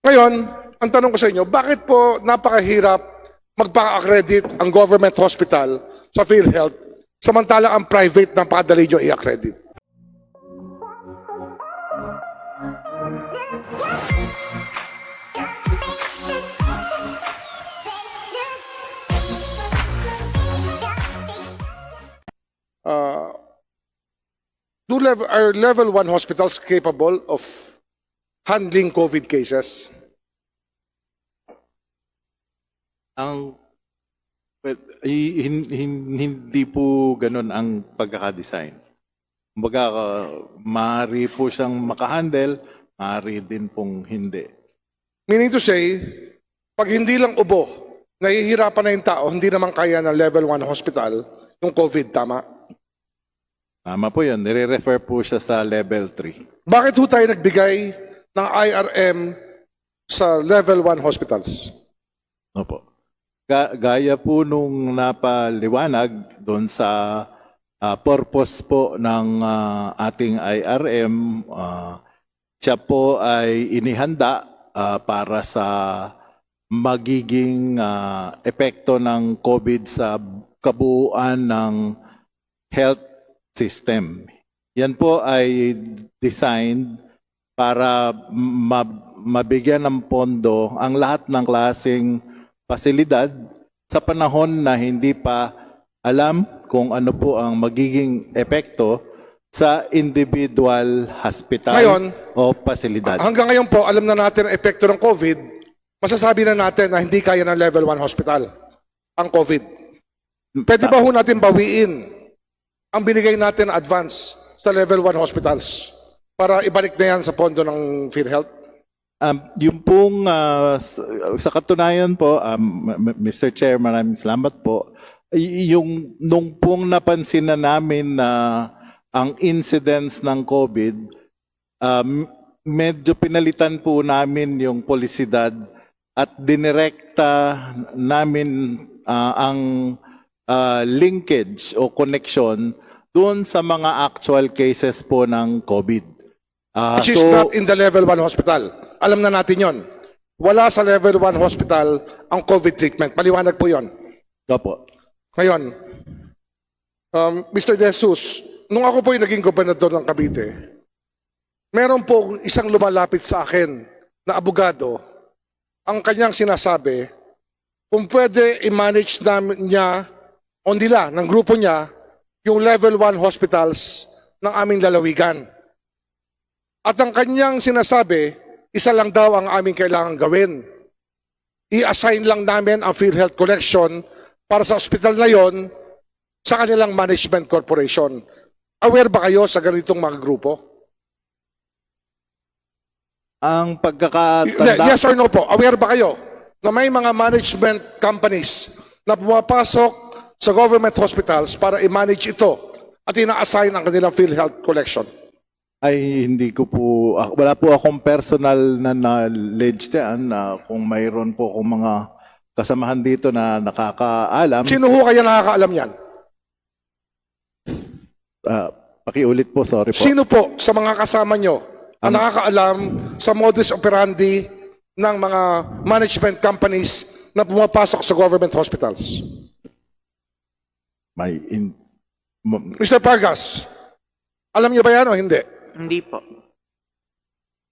Ngayon, ang tanong ko sa inyo, bakit po napakahirap magpa-accredit ang government hospital sa PhilHealth, samantala ang private na padali nyo i-accredit? Are level 1 hospitals capable of handling COVID cases? Hindi po ganun ang pagkakadesign. Kumbaga, maaari po siyang makahandle, maaari din pong hindi. Meaning to say, pag hindi lang ubo, nahihirapan na yung tao, hindi naman kaya ng level 1 hospital yung COVID, tama? Tama po yun. Nire-refer po siya sa level 3. Bakit ho tayo nagbigay ng IRM sa level 1 hospitals? Opo. Gaya po nung napaliwanag doon sa purpose po ng ating IRM, siya po ay inihanda para sa magiging epekto ng COVID sa kabuuan ng health system. Yan po ay designed para mabigyan ng pondo ang lahat ng klaseng pasilidad sa panahon na hindi pa alam kung ano po ang magiging epekto sa individual hospital Ngayon, o pasilidad. Hanggang ngayon po, alam na natin ang epekto ng COVID, masasabi na natin na hindi kaya ng level 1 hospital ang COVID. Pwede ba ho natin bawiin ang binigay natin advance sa level 1 hospitals para ibalik na yan sa pondo ng PhilHealth? Yung pong sa katunayan po, Mr. Chair, maraming salamat po. Yung nung pong napansin na namin na ang incidence ng COVID, medyo pinalitan po namin yung polisidad at dinirekta namin ang linkage o connection doon sa mga actual cases po ng COVID. Which is not in the level 1 hospital. Alam na natin yon. Wala sa level 1 hospital ang COVID treatment. Paliwanag po yon. Opo. Ngayon, Mr. De Jesus, nung ako po yung naging gobernador ng Cavite, meron po isang lumalapit sa akin na abogado, ang kanyang sinasabi, kung pwede i-manage niya o nila, ng grupo niya, yung level 1 hospitals ng aming lalawigan. At ang kanyang sinasabi, isa lang daw ang aming kailangan gawin. I-assign lang namin ang PhilHealth Collection para sa ospital na yon sa kanilang management corporation. Aware ba kayo sa ganitong mga grupo? Ang pagkakatanda... Yes or no po? Aware ba kayo na may mga management companies na pumapasok sa government hospitals para i-manage ito at ina-assign ang kanilang PhilHealth Collection? Ay, hindi ko po, wala po akong personal na knowledge diyan na kung mayroon po akong mga kasamahan dito na nakakaalam. Sino ho kaya nakakaalam yan? Pakiulit po, sorry po. Sino po sa mga kasama nyo ang nakakaalam sa modus operandi ng mga management companies na pumapasok sa government hospitals? Mr. Pargas, alam nyo ba yan o hindi? Hindi po.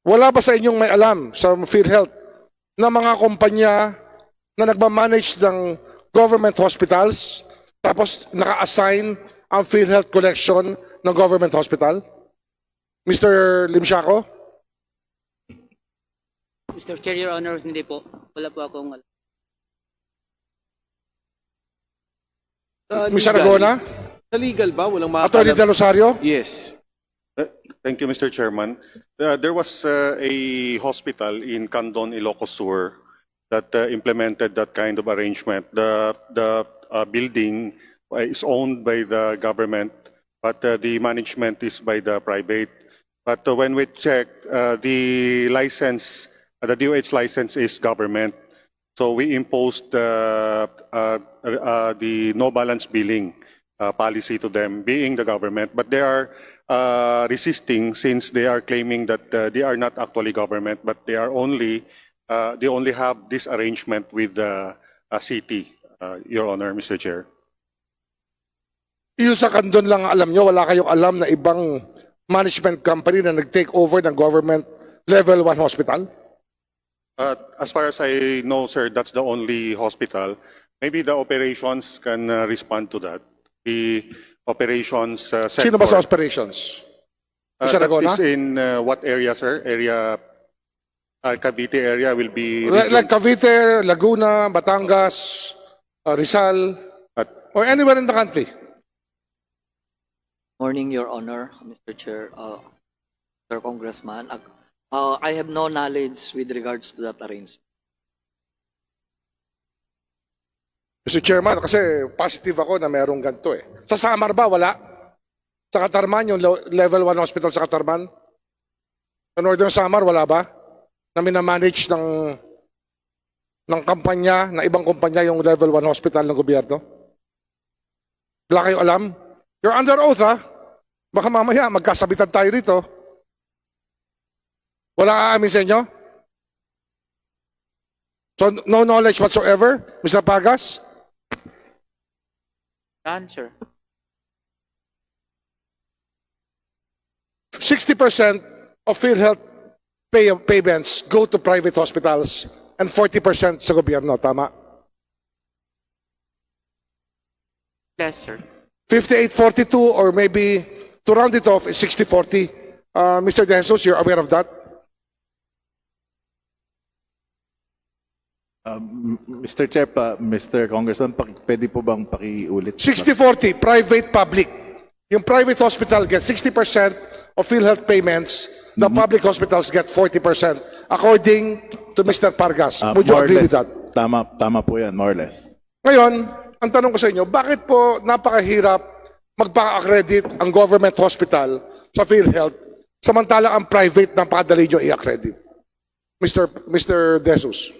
Wala ba sa inyong may alam sa PhilHealth na mga kumpanya na nagmamanage ng government hospitals tapos naka-assign ang PhilHealth Collection ng government hospital? Mr. Limsiaco? Mr. Chair, Your Honor, hindi po. Wala po akong alam. Mr. Aragona? Sa legal ba? Walang Attorney De Rosario? Yes. Thank you, Mr. Chairman. There was a hospital in Candon, Ilocos Sur that implemented that kind of arrangement. The building is owned by the government, but the management is by the private. But when we checked, the license, the DOH license is government. So we imposed the no balance billing policy to them, being the government. But they are resisting since they are claiming that they are not actually government, but they are only they only have this arrangement with the city, Your Honor, Mr. Chair. Yung sa Kandon lang alam nyo, wala kayong alam na ibang management company na nag-take over ng government level 1 hospital? As far as I know, sir, that's the only hospital. Maybe the operations can respond to that. The operations sector. Sino ba sa operations? Isa That Laguna? is in what area, sir? Area, Cavite area will be. Like Cavite, Laguna, Batangas, Rizal, or anywhere in the country? Morning, Your Honor, Mr. Chair, Sir Congressman. I have no knowledge with regards to that arrangement. Mr. Chairman, kasi positive ako na merong ganito eh. Sa Samar ba, wala? Sa Katarman, yung level 1 hospital sa Katarman? Sa Northern Samar, wala ba? Na minamanage ng kampanya, na ibang kumpanya yung level 1 hospital ng gobyerno? Wala kayo alam? You're under oath, ha? Baka mamaya, magkasabitan tayo dito. Wala aamin sa inyo? So, no knowledge whatsoever, Mr. Pagas? None, sir. 60% of PhilHealth payments go to private hospitals and 40% sa gobyerno, tama? Yes, sir. 58-42 or maybe to round it off, it's 60-40. Mr. De Jesus, you're aware of that? Mr. Chair, Mr. Congressman, pwede po bang pakiulit? 60-40, private-public. Yung private hospital gets 60% of PhilHealth payments, the public hospitals get 40%, according to Mr. Pargas. Would you More or agree with less, that? Tama po yan, more or less. Ngayon, ang tanong ko sa inyo, bakit po napakahirap magpa-accredit ang government hospital sa PhilHealth, samantalang ang private napakadali nyo i-accredit? Mr. De Jesus.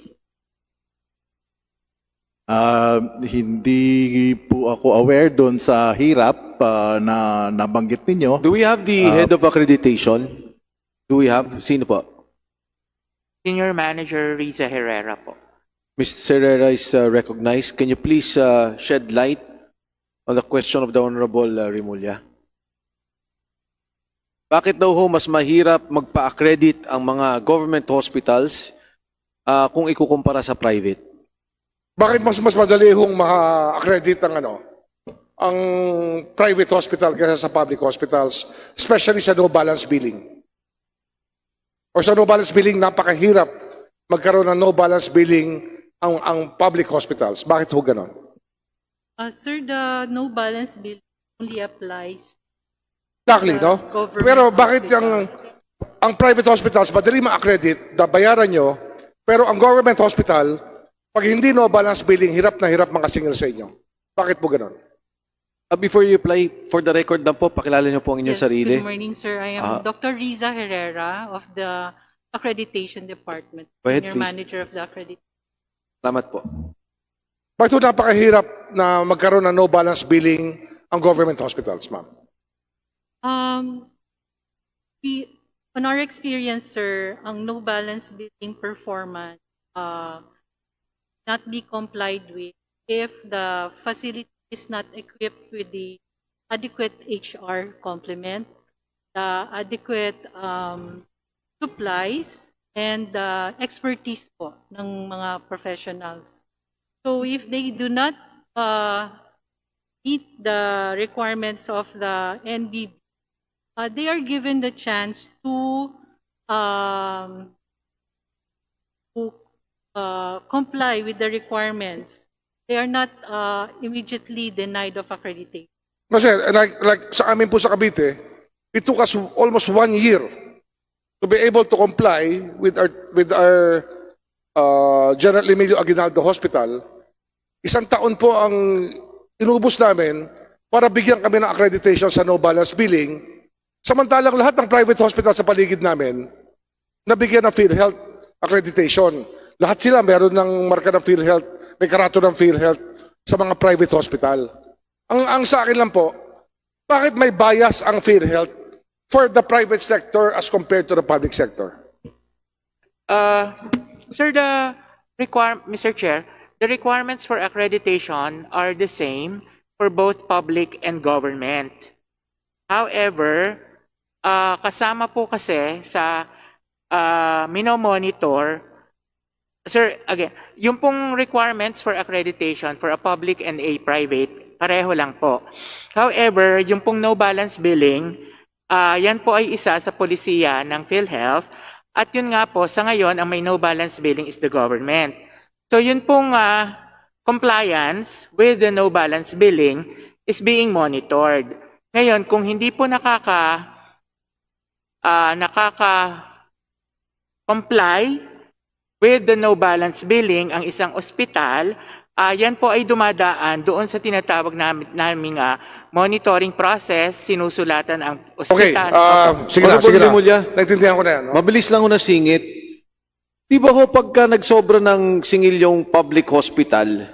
Hindi po ako aware doon sa hirap na nabanggit ninyo. Do we have the head of accreditation? Do we have? Sino po? Senior Manager Riza Herrera po. Mr. Herrera is recognized. Can you please shed light on the question of the Honorable Rimulya? Bakit daw ho mas mahirap magpa-accredit ang mga government hospitals kung ikukumpara sa private? Bakit mas madali hong maka-accredit ang private hospital kaysa sa public hospitals, especially sa no balance billing? Or sa no balance billing, napakahirap magkaroon ng no balance billing ang public hospitals. Bakit ho ganon? Sir, the no balance bill only applies. Exactly, no? Government Pero bakit hospital. ang private hospitals madali ma-accredit, bayaran nyo, pero ang government hospital, pag hindi no balance billing, hirap na hirap makasingil sa inyo. Bakit po ganon? Before you apply, for the record lang po, pakilala niyo po ang inyong Yes, sarili. good morning, sir. I am Dr. Riza Herrera of the Accreditation Department, Go ahead, Senior please. Manager of the Accreditation. Salamat po. Bakit po napakahirap na magkaroon ng no balance billing ang government hospitals, ma'am? On our experience, sir, ang no balance billing performance not be complied with if the facility is not equipped with the adequate HR complement, the adequate supplies, and the expertise po ng mga professionals. So if they do not meet the requirements of the NBB, they are given the chance to comply with the requirements. They are not immediately denied of accreditation. Kasi like sa amin po sa Cavite, it took us almost 1 year to be able to comply with our General Emilio Aguinaldo Hospital. 1 taon po ang inubos namin para bigyan kami ng accreditation sa no balance billing. Samantalang lahat ng private hospital sa paligid namin nabigyan ng PhilHealth accreditation. Lahat sila meron ng marka ng PhilHealth, may karato ng PhilHealth sa mga private hospital. Ang sa akin lang po, bakit may bias ang PhilHealth for the private sector as compared to the public sector? Sir, Mr. Chair, the requirements for accreditation are the same for both public and government. However, kasama po kasi sa minomonitor, sir, again, yung pong requirements for accreditation for a public and a private, pareho lang po. However, yung pong no balance billing, yan po ay isa sa polisiya ng PhilHealth. At yun nga po, sa ngayon, ang may no balance billing is the government. So yun pong compliance with the no balance billing is being monitored. Ngayon, kung hindi po nakaka-comply with the no balance billing ang isang ospital, yan po ay dumadaan doon sa tinatawag naming monitoring process, sinusulatan ang Okay, ospital. sige na, Honorable sige na. Rimulya. Naintindihan ko na yan. No? Mabilis lang ho na singit. Di ba ho pagka nagsobra ng singil yung public hospital,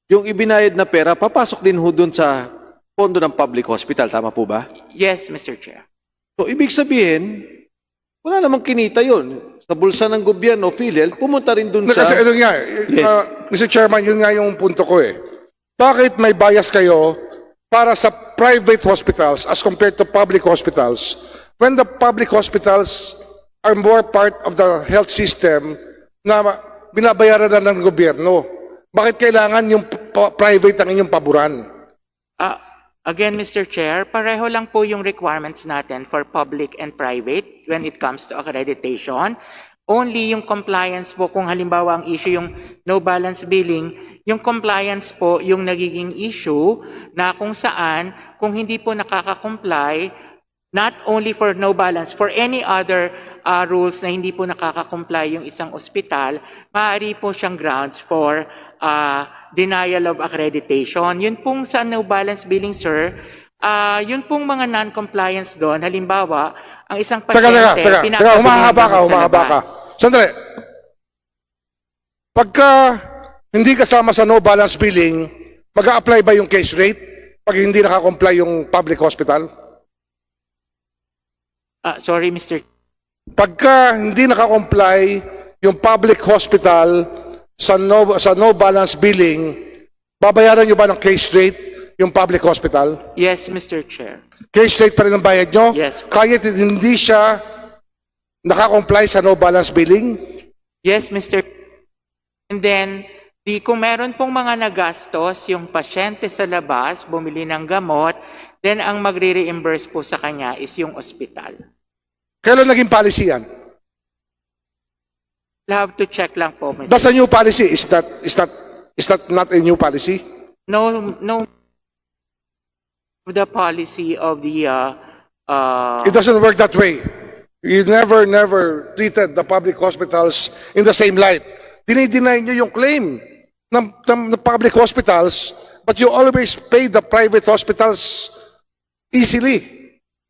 yung ibinayad na pera, papasok din ho dun sa pondo ng public hospital. Tama po ba? Yes, Mr. Chair. So, ibig sabihin, wala namang kinita yun. Sa bulsa ng gobyerno, PhilHealth, pumunta rin dun sa... Kasi ano nga, Yes. Mr. Chairman, yun nga yung punto ko eh. Bakit may bias kayo para sa private hospitals as compared to public hospitals when the public hospitals are more part of the health system na binabayaran na ng gobyerno? Bakit kailangan yung private ang inyong paboran? Again, Mr. Chair, pareho lang po yung requirements natin for public and private when it comes to accreditation. Only yung compliance po, kung halimbawa ang issue yung no balance billing, yung compliance po yung nagiging issue na kung saan, kung hindi po nakaka-comply, not only for no balance, for any other rules na hindi po nakaka-comply yung isang ospital, maaari po siyang grounds for denial of accreditation. Yun pong sa no balance billing, sir, yun pong mga non-compliance doon, halimbawa, ang isang pasyente, Teka, humahaba ka. Sandali. Pagka hindi kasama sa no balance billing, mag-a-apply ba yung case rate pag hindi nakakomply yung public hospital? Sorry, Mr. Pagka hindi nakakomply yung public hospital sa no balance billing, babayaran nyo ba ng case rate yung public hospital? Yes, Mr. Chair. Case rate pa rin ang bayad nyo? Yes. Kahit hindi siya nakakomply sa no balance billing? Yes, Mr. And then, kung meron pong mga nagastos, yung pasyente sa labas, bumili ng gamot, then ang magre-reimburse po sa kanya is yung ospital. Kailan naging policy yan? We'll have to check lang po, Mr. That's a new policy. Is that not a new policy? No, the policy of the, It doesn't work that way. You never treated the public hospitals in the same light. Dinideny nyo yung claim ng public hospitals, but you always pay the private hospitals easily.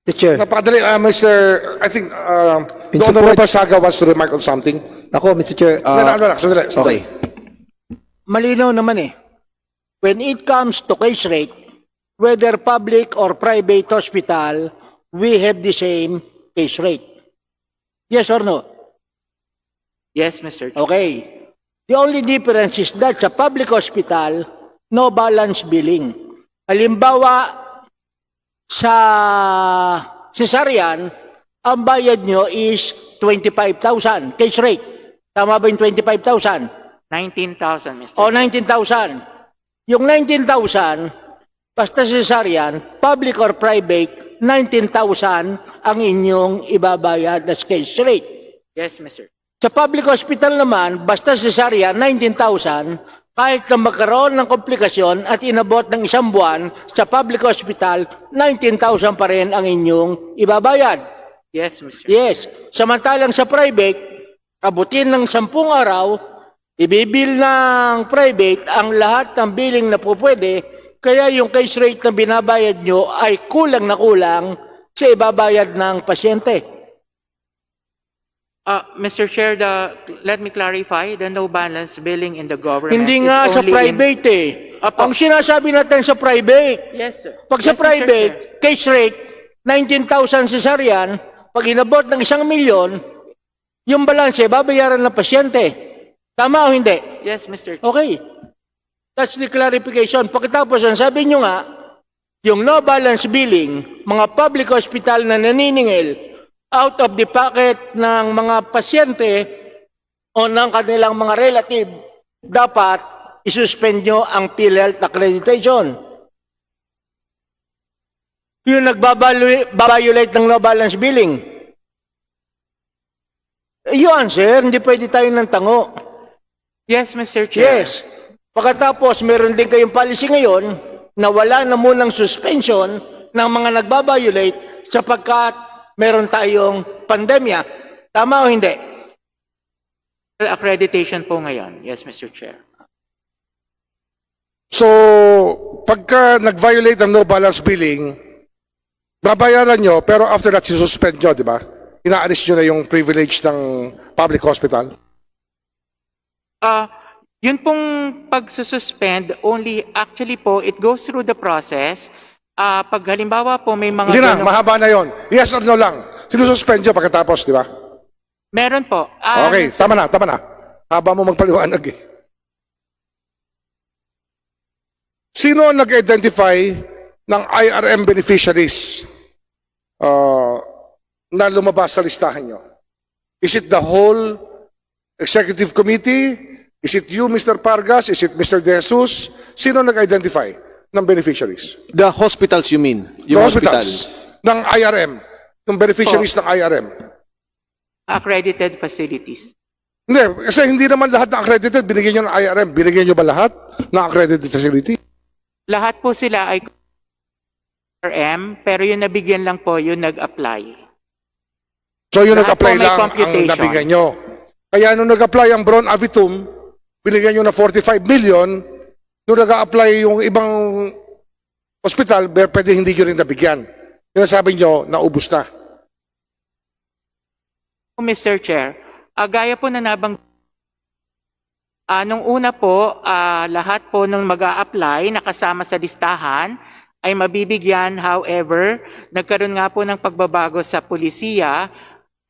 Mr. Chair, Napakadali, I think In the support- Honorable Saga wants to remark on something. ako, Mr. Chair, Sandali. okay. Malinaw naman eh. When it comes to case rate, whether public or private hospital, we have the same case rate. Yes or no? yes, Mr. Chair. Okay. The only difference is that sa public hospital, no balance billing. Halimbawa, sa cesarean, ang bayad nyo is 25,000 case rate. Tama ba yung 25,000? 19,000, Mr. O 19,000. Yung 19,000, basta cesarean, public or private, 19,000 ang inyong ibabayad as case rate. Yes, Mr. Sa public hospital naman, basta cesarean, 19,000, kahit na magkaroon ng komplikasyon at inabot ng isang buwan, sa public hospital, 19,000 pa rin ang inyong ibabayad. Yes, Mr. Yes. Samantalang sa private, abutin ng 10 araw, ibibil ng private ang lahat ng billing na pupwede, kaya yung case rate na binabayad nyo ay kulang na kulang sa ibabayad ng pasyente. Mr. Chair, let me clarify, the no balance billing in the government Hindi is nga sa only private eh. Apo. Ang sinasabi natin sa private, Yes, sir. pag sa Yes, Mr. private, Chair. case rate, 19,000 cesarean, pag inabot ng 1 milyon, yung balanse, babayaran ng pasyente. Tama o hindi? Yes, Mr. Chair. Okay. That's the clarification. Pagkatapos, ang sabi nyo nga, yung no balance billing, mga public hospital na naniningil out of the pocket ng mga pasyente o ng kanilang mga relative, dapat isuspend nyo ang PhilHealth accreditation. Yung nagbabiolate ng no balance billing. You answer, hindi pwede tayo ng tango. Yes, Mr. Chair. Yes. Pagkatapos, meron din kayong policy ngayon na wala na munang suspension ng mga nagbabiolate sapagkat meron tayong pandemya. Tama o hindi? Accreditation po ngayon. Yes, Mr. Chair. So, pagka nag-violate ng no balance billing, babayaran nyo, pero after that, suspend nyo, di ba? Inaalis nyo na yung privilege ng public hospital. Yun pong pagsususpend, only actually po, it goes through the process. Pag halimbawa po may mga... Hindi na, mahaba na yon. Yes or no lang. Sinususpend nyo pagkatapos, di ba? Meron po. Okay, tama na, tama na. Haba mo magpaliwanag eh. Sino ang nag-identify ng IRM beneficiaries na lumabas sa listahan nyo? Is it the whole executive committee? Is it you, Mr. Pargas? Is it Mr. De Jesus? Sino nag-identify ng beneficiaries? The hospitals you mean? The hospitals ng IRM, ng beneficiaries ng IRM. Accredited facilities. Hindi, kasi hindi naman lahat na accredited, binigyan nyo ng IRM. Binigyan nyo ba lahat ng accredited facility? Lahat po sila ay RM, pero yung nabigyan lang po, yung nag-apply. So yung Lahat nag-apply po may lang ang computation. nabigyan nyo. Kaya nung nag-apply ang Bron Avitum, binigyan nyo na 45 million. Nung nag-apply yung ibang hospital, pwede hindi nyo rin nabigyan. Yung sabi nyo, naubos na. Mr. Chair, gaya po na nabang nung una po, lahat po nung mag-a-apply nakasama sa listahan ay mabibigyan. However, nagkaroon nga po ng pagbabago sa pulisiya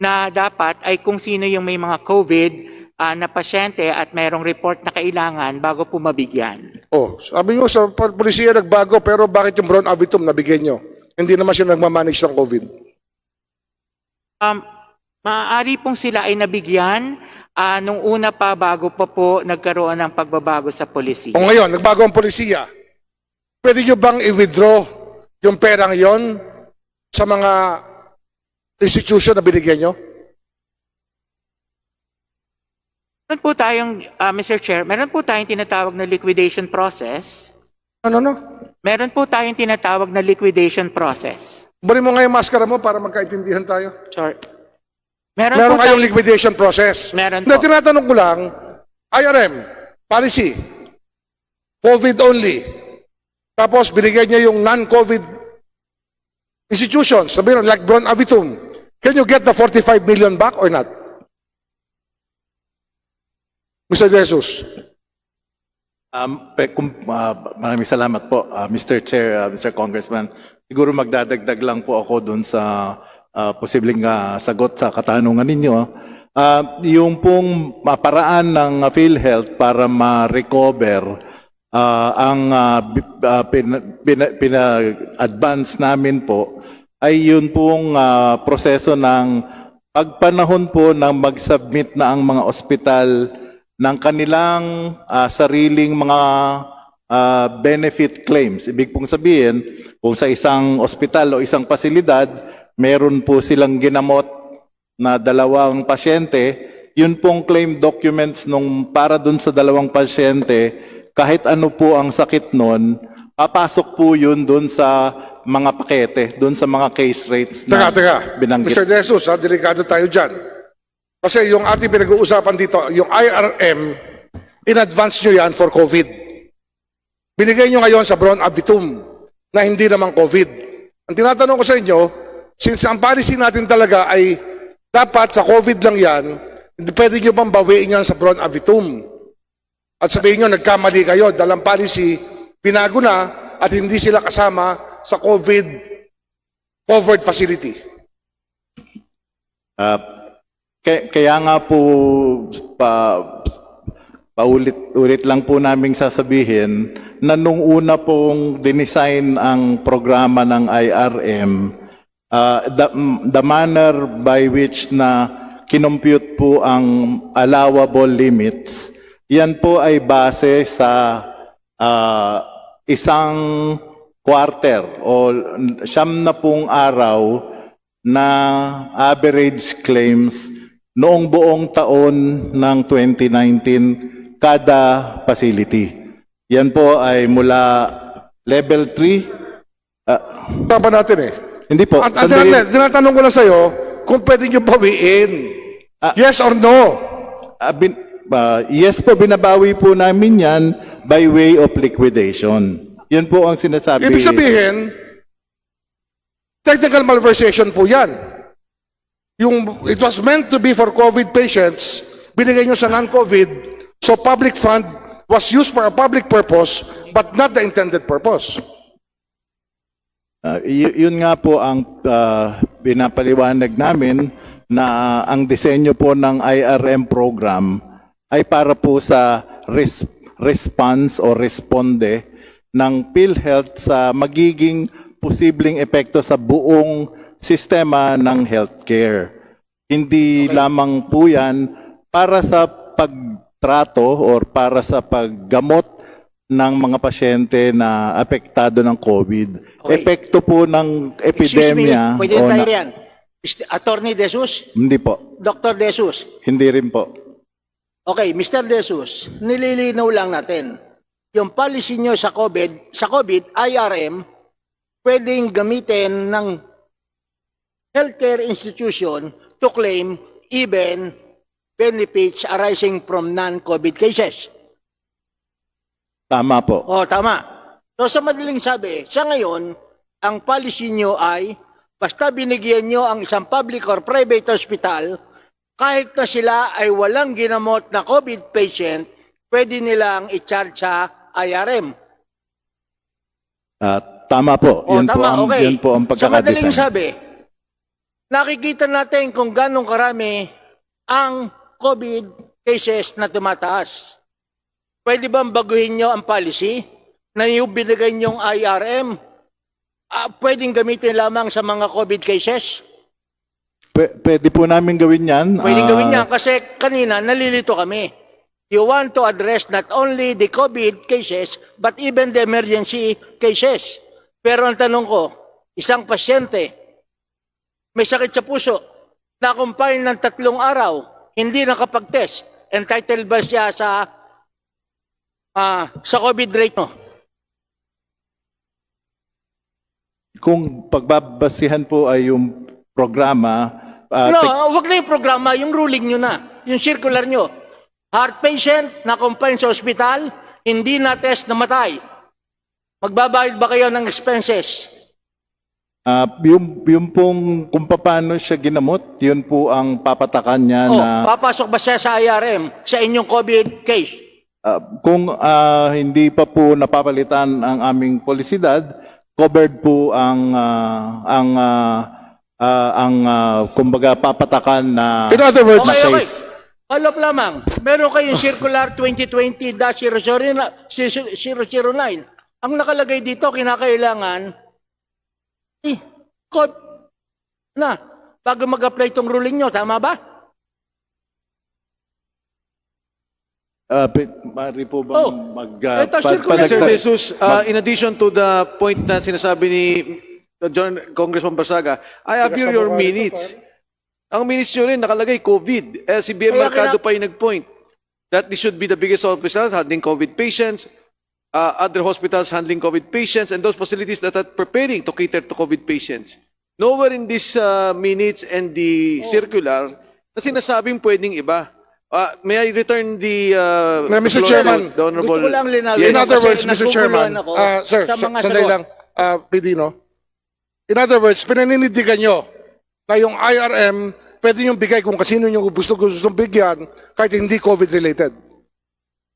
na dapat ay kung sino yung may mga COVID na pasyente at mayroong report na kailangan bago po mabigyan. Oh, sabi nyo sa polisiya nagbago, pero bakit yung Bron Avitum nabigyan nyo? Hindi naman siya nagmamanage ng COVID. Maaari pong sila ay nabigyan nung una pa bago pa po nagkaroon ng pagbabago sa polisiya. O ngayon, nagbago ang polisiya. Pwede nyo bang i-withdraw yung perang yon sa mga institution na binigyan nyo? Meron po tayong, Mr. Chair, meron po tayong tinatawag na liquidation process. Ano? Meron po tayong tinatawag na liquidation process. Bari mo nga yung maskara mo para magkaintindihan tayo. Sure. Meron Meron po kayong tayong- liquidation process. Meron Hindi, po. tinatanong ko lang, IRM, policy, COVID only. Tapos binigyan niya yung non-COVID institutions, sabihin like Bron Avitum. Can you get the 45 million back or not? Mr. De Jesus. Maraming salamat po, Mr. Chair, Mr. Congressman. Siguro magdadagdag lang po ako dun sa posibleng sagot sa katanungan ninyo. Yung pong paraan ng PhilHealth para ma-recover ang pina-advance namin po ay yun pong proseso ng pagpanahon po ng mag-submit na ang mga ospital ng kanilang sariling mga benefit claims. Ibig pong sabihin, kung sa isang ospital o isang pasilidad, meron po silang ginamot na 2 pasyente, yun pong claim documents nung para dun sa 2 pasyente, kahit ano po ang sakit nun, papasok po yun dun sa mga pakete, dun sa mga case rates na Teka. binanggit. Mr. De Jesus, delikado tayo dyan. Kasi yung ating pinag-uusapan dito, yung IRM, in advance nyo yan for COVID. Binigay nyo ngayon sa Bron Avitum na hindi naman COVID. Ang tinatanong ko sa inyo, since ang policy natin talaga ay dapat sa COVID lang yan, hindi pwede nyo bang bawiin yan sa Bron Avitum? At sabihin nyo, nagkamali kayo, dalang policy, binago na at hindi sila kasama sa COVID covered facility. Kaya nga po paulit-ulit lang po naming sasabihin na nung una pong dinesign ang programa ng IRM, the manner by which na kinompute po ang allowable limits, yan po ay base sa isang quarter o 90 araw na average claims noong buong taon ng 2019 kada facility. Yan po ay mula level 3. Tama natin eh. Hindi po. At Sandali. tinatanong ko lang sa'yo kung pwede nyo bawiin. Yes or no? Yes po, binabawi po namin yan by way of liquidation. Yun po ang sinasabi. Ibig sabihin, technical malversation po yan. It was meant to be for COVID patients, binigay nyo sa non-COVID, so public fund was used for a public purpose but not the intended purpose. Yun nga po ang pinapaliwanag namin na ang disenyo po ng IRM program ay para po sa response o responde ng PhilHealth sa magiging posibleng epekto sa buong sistema ng healthcare. Hindi lamang po yan para sa pagtrato or para sa paggamot ng mga pasyente na apektado ng COVID. Okay. Epekto po ng Excuse me, epidemya. pwede tayo riyan. Attorney De Jesus? Hindi po. Dr. De Jesus? Hindi rin po. Okay, Mr. De Jesus, nililinaw lang natin. Yung policy nyo sa COVID, IRM, pwedeng gamitin ng healthcare institution to claim even benefits arising from non-COVID cases. Tama po. O, tama. So sa madaling sabi, sa ngayon, ang policy nyo ay basta binigyan nyo ang isang public or private hospital, kahit na sila ay walang ginamot na COVID patient, pwede nilang i-charge sa IRM. Tama po. O, Yun po tama, ang, okay. yun po ang Sa madaling pagkakadesign. sabi, nakikita natin kung ganong karami ang COVID cases na tumataas. Pwede bang baguhin nyo ang policy na yung binigay nyong IRM, pwedeng gamitin lamang sa mga COVID cases? Pwede po namin gawin yan. Pwedeng gawin niya kasi kanina nalilito kami. You want to address not only the COVID cases, but even the emergency cases. Pero ang tanong ko, isang pasyente, may sakit sa puso, na-confine ng 3 araw, hindi nakapag-test, entitled ba siya sa COVID rate mo? Kung pagbabasihan po ay yung programa, Wag na yung programa, yung ruling nyo na, yung circular nyo. Heart patient na confine sa ospital, hindi na test na matay. Magbabayad ba kayo ng expenses? yung pong kung paano siya ginamot, yun po ang papatakan niya na Papasok ba siya sa IRM sa inyong COVID case? kung hindi pa po napapalitan ang aming polisidad, covered po ang kumbaga papatakan na In other words, Okay, okay. case. Follow-up lamang. Meron kayong Circular 2020-009. Ang nakalagay dito, kinakailangan code na bago mag-apply itong ruling nyo. Tama ba? Mari po bang Ito, circular. Sir Jesus, in addition to the point na sinasabi ni Congressman Barsaga, I have here your minutes. Ang minutes nyo rin nakalagay COVID. Si BM Kaya Mercado pa yung nag-point that this should be the biggest hospitals handling COVID patients, other hospitals handling COVID patients, and those facilities that are preparing to cater to COVID patients. Nowhere in these minutes and the circular na sinasabing pwedeng iba. May I return the Mr. floor Chairman, to the Honorable... Gusto ko lang linawin. in other Kasi words, Mr. Chairman, naguguluhan ako sir, sa mga sandali sagot. lang, PD, no? In other words, pinaninindigan nyo na yung IRM, pwede nyo bigay kung kasino nyo gustong bigyan kahit hindi COVID-related.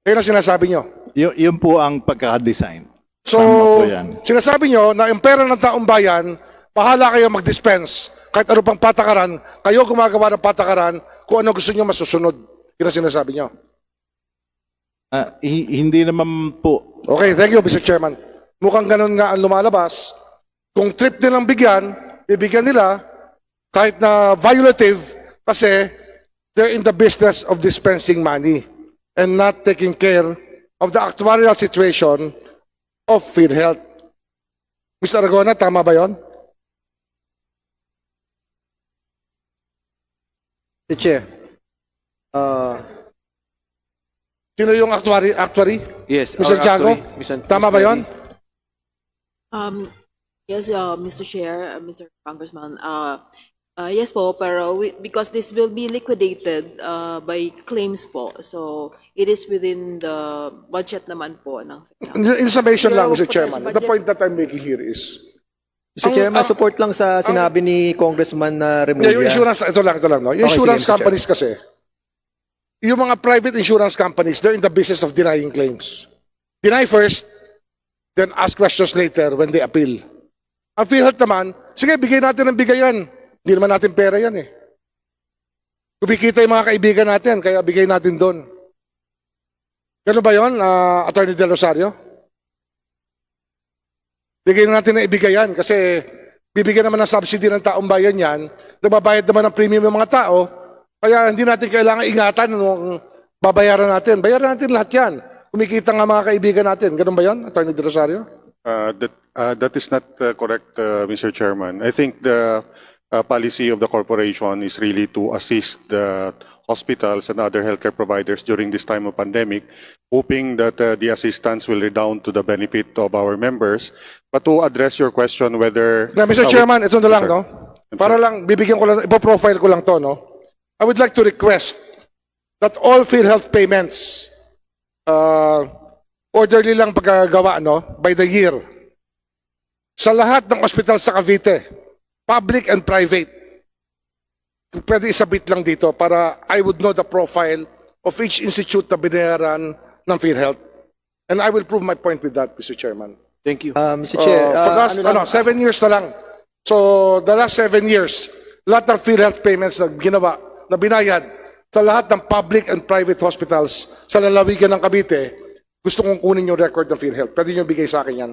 Yan ang sinasabi nyo. Yun po ang pagkakadesign. So, Tama po yan. sinasabi nyo na yung pera ng taong bayan, bahala kayo mag-dispense. Kahit ano pang patakaran, kayo gumagawa ng patakaran kung ano gusto nyo masusunod. Yun ang sinasabi nyo. Hindi naman po. Okay, thank you, Mr. Chairman. Mukhang ganun nga ang lumalabas. Kung trip nilang bigyan, bibigyan nila kahit na violative kasi they're in the business of dispensing money and not taking care of the actuarial situation of PhilHealth. Mr. Aragona, tama ba yon? The Chair. Sino yung actuary? Yes, Mr. our Tiago, actuary, Ms. tama ba yon? Yes, Mr. Chair, Mr. Congressman. Yes po, pero because this will be liquidated by claims po. So it is within the budget naman po ng In summation lang, Mr. Chairman, the point that I'm making here is, Mr. Chairman, support lang sa sinabi ni Congressman Remulla. yung insurance, ito lang, no? Yung Okay, insurance sige, Mr. companies kasi, yung mga private insurance companies, they're in the business of denying claims. Deny first, then ask questions later when they appeal. Ang PhilHealth naman, sige, bigay natin ang bigayan. Hindi naman natin pera yan eh. Kumikita yung mga kaibigan natin, kaya bigay natin doon. Ganun ba yun, Attorney Del Rosario? Bigyan natin na ibigayan kasi bibigyan naman ng subsidy ng taong bayan yan, nagbabayad naman ng premium ng mga tao, kaya hindi natin kailangan ingatan nung babayaran natin. Bayaran natin lahat yan. Kumikita nga mga kaibigan natin. Ganun ba yan, Attorney Del Rosario? That is not correct, Mr. Chairman. I think the policy of the corporation is really to assist the hospitals and other healthcare providers during this time of pandemic, hoping that the assistance will redound to the benefit of our members. But to address your question whether... Na, Mr. Chairman, ito na lang, Sir. no? Para lang, bibigyan ko lang, ipoprofile ko lang to, no? I would like to request that all PhilHealth payments, orderly lang pagkagawa, no? By the year. Sa lahat ng ospital sa Cavite, public and private, pwede isabit lang dito para I would know the profile of each institute na binayaran ng PhilHealth. And I will prove my point with that, Mr. Chairman. Thank you. Mr. Chair, For last, ano lang- 7 years na lang. So, the last 7 years, lahat ng PhilHealth payments na ginawa, na binayad sa lahat ng public and private hospitals sa lalawigan ng Cavite, gusto kong kunin yung record ng PhilHealth. Pwede nyo bigay sa akin yan.